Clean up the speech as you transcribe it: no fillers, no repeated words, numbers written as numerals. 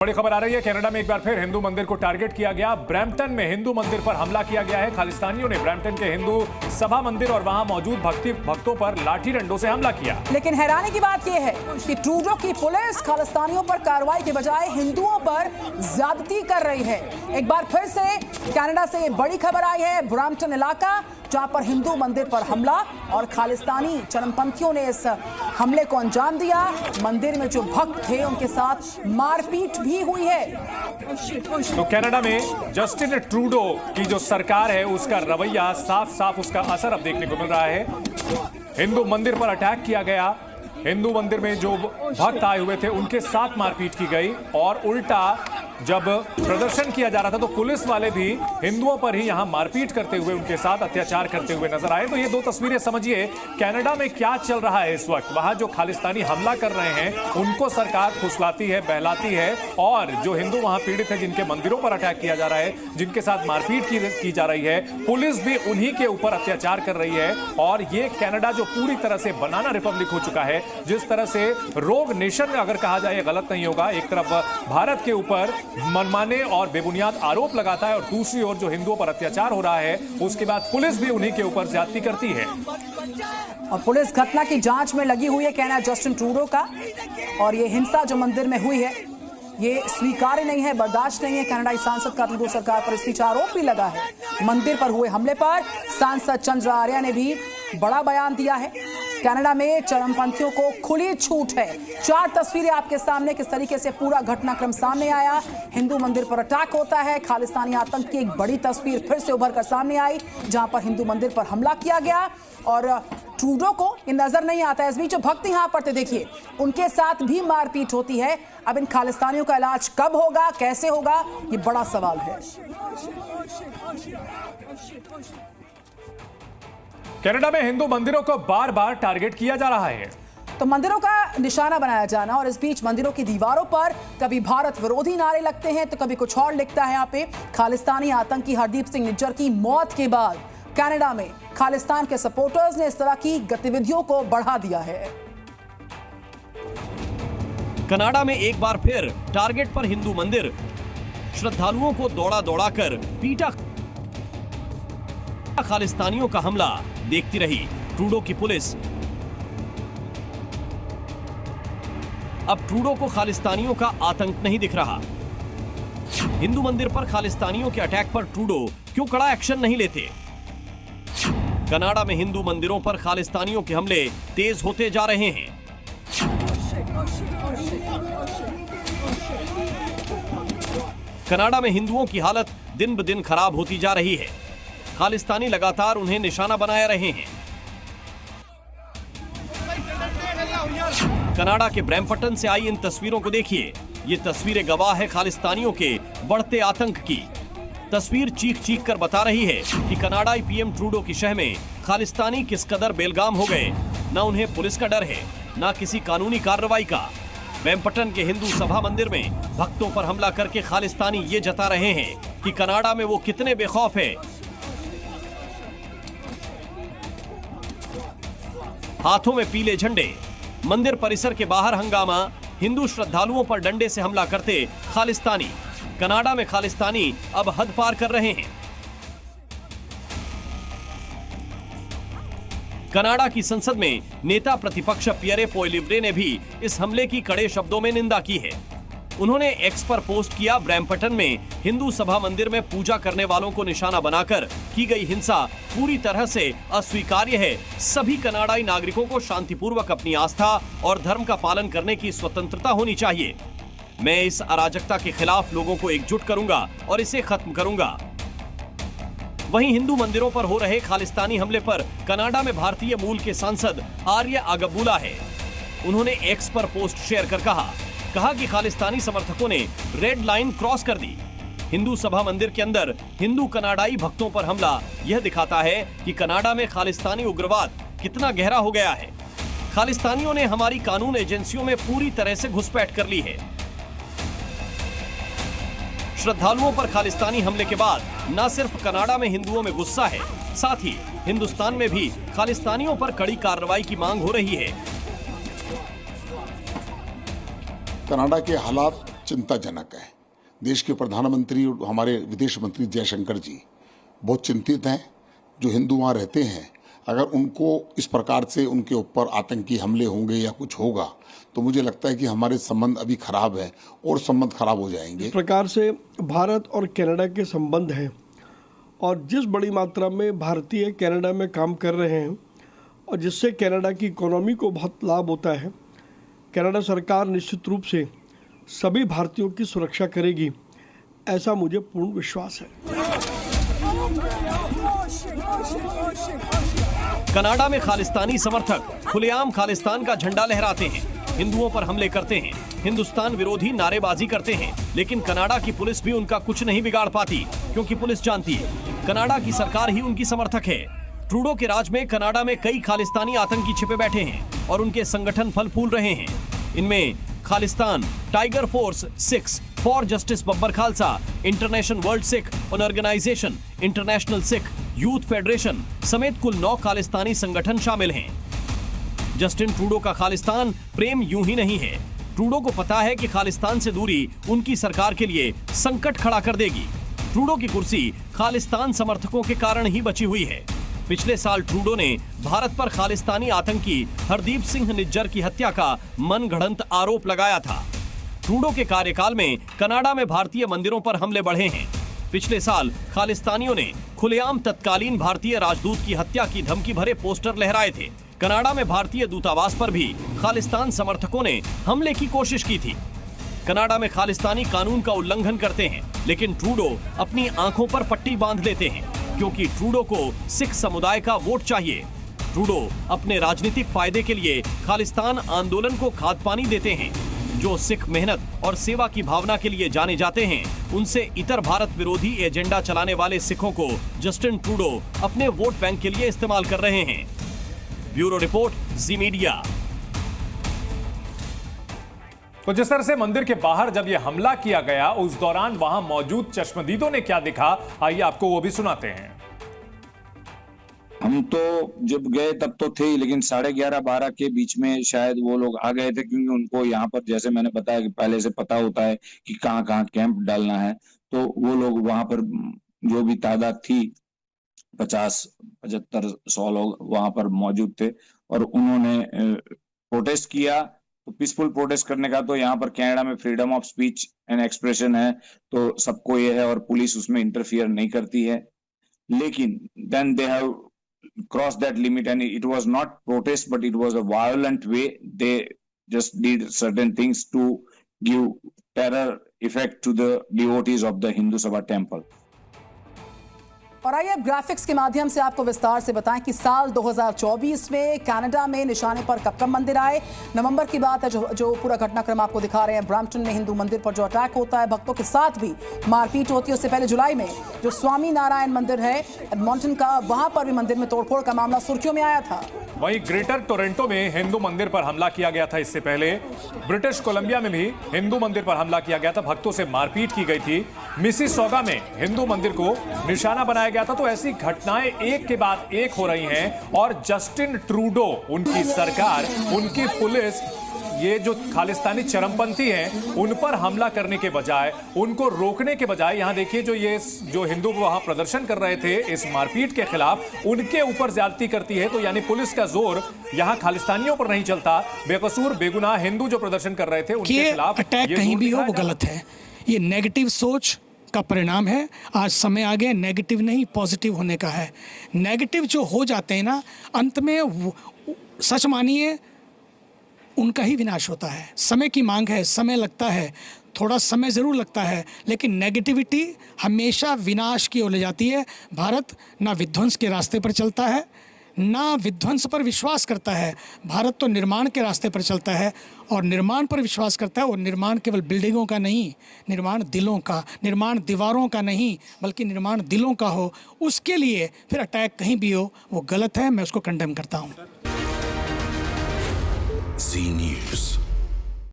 बड़ी खबर आ रही है। कनाडा में एक बार फिर हिंदू मंदिर को टारगेट किया गया। ब्रैम्पटन में हिंदू मंदिर पर हमला किया गया है। खालिस्तानियों ने ब्रैम्पटन के हिंदू सभा मंदिर और वहां मौजूद भक्तों पर लाठी डंडों से हमला किया। लेकिन हैरानी की बात यह है कि ट्रूडो की पुलिस खालिस्तानियों पर कार्रवाई के बजाय हिंदुओं पर ज्यादती कर रही है। एक बार फिर से कनाडा से ये बड़ी खबर आई है। ब्रैम्पटन इलाका जहां पर हिंदू मंदिर पर हमला और खालिस्तानी चरमपंथियों ने इस हमले को अंजाम दिया। मंदिर में जो भक्त थे उनके साथ मारपीट भी हुई है। तो कनाडा में जस्टिन ट्रूडो की जो सरकार है उसका रवैया साफ साफ उसका असर अब देखने को मिल रहा है। हिंदू मंदिर पर अटैक किया गया। हिंदू मंदिर में जो भक्त आए हुए थे उनके साथ मारपीट की गई और उल्टा जब प्रदर्शन किया जा रहा था तो पुलिस वाले भी हिंदुओं पर ही यहां मारपीट करते हुए उनके साथ अत्याचार करते हुए नजर आए। तो ये दो तस्वीरें समझिए कनाडा में क्या चल रहा है इस वक्त। वहां जो खालिस्तानी हमला कर रहे हैं उनको सरकार फुसलाती है, बहलाती है, और जो हिंदू वहां पीड़ित है जिनके मंदिरों पर अटैक किया जा रहा है, जिनके साथ मारपीट की जा रही है, पुलिस भी उन्हीं के ऊपर अत्याचार कर रही है। और ये कनाडा जो पूरी तरह से बनाना रिपब्लिक हो चुका है, जिस तरह से रोग नेशन अगर कहा जाए गलत नहीं होगा, एक तरफ भारत के ऊपर मनमाने और बेबुनियाद आरोप लगाता है और दूसरी ओर जो हिंदुओं पर अत्याचार हो रहा है उसके बाद पुलिस भी उन्हीं के ऊपर ज्यादती करती है। और पुलिस घटना की जांच में लगी हुई है, कहना है जस्टिन ट्रूडो का। और ये हिंसा जो मंदिर में हुई है ये स्वीकार्य नहीं है, बर्दाश्त नहीं है। कनाडाई सांसद का ट्रूडो सरकार पर इस बीच आरोप भी लगा है। मंदिर पर हुए हमले पर सांसद चंद्र आर्या ने भी बड़ा बयान दिया है। कनाडा में चरमपंथियों को खुली छूट है। 4 तस्वीरें आपके सामने, किस तरीके से पूरा घटनाक्रम सामने आया। हिंदू मंदिर पर अटैक होता है, खालिस्तानी आतंक की एक बड़ी तस्वीर फिर से उभर कर सामने आई जहां पर हिंदू मंदिर पर हमला किया गया और ट्रूडो को ये नजर नहीं आता। इस बीच जो भक्त यहां पर थे देखिए उनके साथ भी मारपीट होती है। अब इन खालिस्तानियों का इलाज कब होगा, कैसे होगा, ये बड़ा सवाल है। कनाडा में हिंदू मंदिरों को बार बार टारगेट किया जा रहा है। तो मंदिरों का निशाना बनाया जाना और इस बीच मंदिरों की दीवारों पर कभी भारत विरोधी नारे लगते हैं तो कभी कुछ और लिखता है। यहाँ पे खालिस्तानी आतंकी हरदीप सिंह निज्जर की मौत के बाद कनाडा में खालिस्तान के सपोर्टर्स ने इस तरह की गतिविधियों को बढ़ा दिया है। कनाडा में एक बार फिर टारगेट पर हिंदू मंदिर, श्रद्धालुओं को दौड़ा दौड़ाकर पीटा। खालिस्तानियों का हमला देखती रही ट्रूडो की पुलिस। अब ट्रूडो को खालिस्तानियों का आतंक नहीं दिख रहा। हिंदू मंदिर पर खालिस्तानियों के अटैक पर ट्रूडो क्यों कड़ा एक्शन नहीं लेते? कनाडा में हिंदू मंदिरों पर खालिस्तानियों के हमले तेज होते जा रहे हैं। कनाडा में हिंदुओं की हालत दिन ब दिन खराब होती जा रही है। खालिस्तानी लगातार उन्हें निशाना बनाए रहे हैं। कनाडा के ब्रैम्पटन से आई इन तस्वीरों को देखिए। ये तस्वीरें गवाह है खालिस्तानियों के बढ़ते आतंक की। तस्वीर चीख चीख कर बता रही है कि कनाडाई पीएम ट्रूडो की शह में खालिस्तानी किस कदर बेलगाम हो गए। न उन्हें पुलिस का डर है, न किसी कानूनी कार्रवाई का। ब्रैम्पटन के हिंदू सभा मंदिर में भक्तों पर हमला करके खालिस्तानी ये जता रहे हैं कि कनाडा में वो कितने बेखौफ है। हाथों में पीले झंडे, मंदिर परिसर के बाहर हंगामा, हिंदू श्रद्धालुओं पर डंडे से हमला करते खालिस्तानी। कनाडा में खालिस्तानी अब हद पार कर रहे हैं। कनाडा की संसद में नेता प्रतिपक्ष पियरे पोइलिवरे ने भी इस हमले की कड़े शब्दों में निंदा की है। उन्होंने एक्स पर पोस्ट किया, ब्रैम्पटन में हिंदू सभा मंदिर में पूजा करने वालों को निशाना बनाकर की गई हिंसा पूरी तरह से अस्वीकार्य है। सभी कनाडाई नागरिकों को शांतिपूर्वक अपनी आस्था और धर्म का पालन करने की स्वतंत्रता होनी चाहिए। मैं इस अराजकता के खिलाफ लोगों को एकजुट करूंगा और इसे खत्म करूंगा। वहीं हिंदू मंदिरों पर हो रहे खालिस्तानी हमले पर कनाडा में भारतीय मूल के सांसद आर्य आगबूला है। उन्होंने एक्स पर पोस्ट शेयर कर कहा कि खालिस्तानी समर्थकों ने रेड लाइन क्रॉस कर दी। हिंदू सभा मंदिर के अंदर हिंदू कनाडाई भक्तों पर हमला यह दिखाता है कि कनाडा में खालिस्तानी उग्रवाद कितना गहरा हो गया है। खालिस्तानियों ने हमारी कानून एजेंसियों में पूरी तरह से घुसपैठ कर ली है। श्रद्धालुओं पर खालिस्तानी हमले के बाद न सिर्फ कनाडा में हिंदुओं में गुस्सा है, साथ ही हिंदुस्तान में भी खालिस्तानियों पर कड़ी कार्रवाई की मांग हो रही है। कनाडा के हालात चिंताजनक है। देश के प्रधानमंत्री और हमारे विदेश मंत्री जयशंकर जी बहुत चिंतित हैं। जो हिंदू वहाँ रहते हैं, अगर उनको इस प्रकार से उनके ऊपर आतंकी हमले होंगे या कुछ होगा तो मुझे लगता है कि हमारे संबंध अभी खराब है और संबंध खराब हो जाएंगे। इस प्रकार से भारत और कनाडा के संबंध हैं और जिस बड़ी मात्रा में भारतीय कनाडा में काम कर रहे हैं और जिससे कनाडा की इकोनॉमी को बहुत लाभ होता है, कनाडा सरकार निश्चित रूप से सभी भारतीयों की सुरक्षा करेगी, ऐसा मुझे पूर्ण विश्वास है। कनाडा में खालिस्तानी समर्थक खुलेआम खालिस्तान का झंडा लहराते हैं, हिंदुओं पर हमले करते हैं, हिंदुस्तान विरोधी नारेबाजी करते हैं, लेकिन कनाडा की पुलिस भी उनका कुछ नहीं बिगाड़ पाती, क्योंकि पुलिस जानती है कनाडा की सरकार ही उनकी समर्थक है। ट्रूडो के राज में कनाडा में कई खालिस्तानी आतंकी छिपे बैठे हैं और उनके संगठन फल फूल रहे हैं। इनमें Khalistan tiger force 6 for justice Babbar Khalsa, international world Sikh organisation, international Sikh youth federation समेत कुल 9 खालिस्तानी संगठन शामिल हैं। जस्टिन ट्रूडो का खालिस्तान प्रेम यूं ही नहीं है। ट्रूडो को पता है कि खालिस्तान से दूरी उनकी सरकार के लिए संकट खड़ा कर देगी। ट्रूडो की कुर्सी खालिस्तान समर्थकों के कारण ही बची हुई है। पिछले साल ट्रूडो ने भारत पर खालिस्तानी आतंकी हरदीप सिंह निज्जर की हत्या का मनगढ़ंत आरोप लगाया था। ट्रूडो के कार्यकाल में कनाडा में भारतीय मंदिरों पर हमले बढ़े हैं। पिछले साल खालिस्तानियों ने खुलेआम तत्कालीन भारतीय राजदूत की हत्या की धमकी भरे पोस्टर लहराए थे। कनाडा में भारतीय दूतावास पर भी खालिस्तान समर्थकों ने हमले की कोशिश की थी। कनाडा में खालिस्तानी कानून का उल्लंघन करते हैं, लेकिन ट्रूडो अपनी आंखों पर पट्टी बांध लेते हैं, क्योंकि ट्रूडो को सिख समुदाय का वोट चाहिए। ट्रूडो अपने राजनीतिक फायदे के लिए खालिस्तान आंदोलन को खाद पानी देते हैं। जो सिख मेहनत और सेवा की भावना के लिए जाने जाते हैं, उनसे इतर भारत विरोधी एजेंडा चलाने वाले सिखों को जस्टिन ट्रूडो अपने वोट बैंक के लिए इस्तेमाल कर रहे हैं। ब्यूरो रिपोर्ट, जी मीडिया। तो जिस तरह से मंदिर के बाहर जब यह हमला किया गया, उस दौरान वहां मौजूद चश्मदीदों ने क्या दिखा, आइए आपको वो भी सुनाते हैं। हम तो जब गए तब तो थे, लेकिन 11:30-12 के बीच में शायद वो लोग आ गए थे, क्योंकि उनको यहाँ पर जैसे मैंने बताया कि पहले से पता होता है कि कहाँ कहाँ कैंप डालना है। तो वो लोग वहां पर जो भी तादाद थी 50-75-100 लोग वहां पर मौजूद थे और उन्होंने प्रोटेस्ट किया। तो पीसफुल प्रोटेस्ट करने का तो यहाँ पर कनाडा में freedom of speech and expression है, तो सबको ये है और पुलिस उसमें इंटरफियर नहीं करती है। लेकिन then they have crossed that limit and it was not protest but it was a violent way. They just did certain things to give terror effect to the devotees of the Hindu Sabha temple. और आइए अब graphics के माध्यम से आपको विस्तार से बताएं कि साल 2024 में कनाडा में निशाने पर कब मंदिर आए। नवंबर की बात है जो पूरा घटनाक्रम आपको दिखा रहे हैं। ब्रैम्पटन में हिंदू मंदिर पर जो अटैक होता है, भक्तों के साथ भी मारपीट होती है। उससे पहले जुलाई में जो स्वामी नारायण मंदिर है एडमंटन का, वहां पर भी मंदिर में तोड़फोड़ का मामला सुर्खियों में आया था। वहीं ग्रेटर टोरंटो में हिंदू मंदिर पर हमला किया गया था। इससे पहले ब्रिटिश कोलंबिया में भी हिंदू मंदिर पर हमला किया गया था, भक्तों से मारपीट की गई थी। मिसिसॉगा में हिंदू मंदिर को निशाना बनाया गया था। तो ऐसी घटनाएं एक के बाद एक हो रही हैं और जस्टिन ट्रूडो, उनकी सरकार, उनकी पुलिस, ये जो खालिस्तानी चरमपंथी हैं उन पर हमला करने के बजाय, उनको रोकने के बजाय, यहां देखिए जो हिंदू वहां प्रदर्शन कर रहे थे इस मारपीट के खिलाफ, उनके ऊपर ज्यादती करती है। तो यानी पुलिस का जोर यहां खालिस्तानियों पर नहीं चलता। बेकसूर बेगुनाह हिंदू जो प्रदर्शन कर रहे थे उनके खिलाफ अटैक कहीं भी हो वो गलत है। ये नेगेटिव सोच का परिणाम है। आज समय आ गया नेगेटिव नहीं पॉजिटिव होने का है। नेगेटिव जो हो जाते हैं ना, अंत में सच मानिए उनका ही विनाश होता है। समय की मांग है, समय लगता है, थोड़ा समय ज़रूर लगता है, लेकिन नेगेटिविटी हमेशा विनाश की ओर ले जाती है। भारत ना विध्वंस के रास्ते पर चलता है, ना विध्वंस पर विश्वास करता है। भारत तो निर्माण के रास्ते पर चलता है और निर्माण पर विश्वास करता है। और निर्माण केवल बिल्डिंगों का नहीं, निर्माण दिलों का, निर्माण दीवारों का नहीं, बल्कि निर्माण दिलों का हो। उसके लिए फिर अटैक कहीं भी हो वो गलत है, मैं उसको कंडेम करता हूँ। Z News.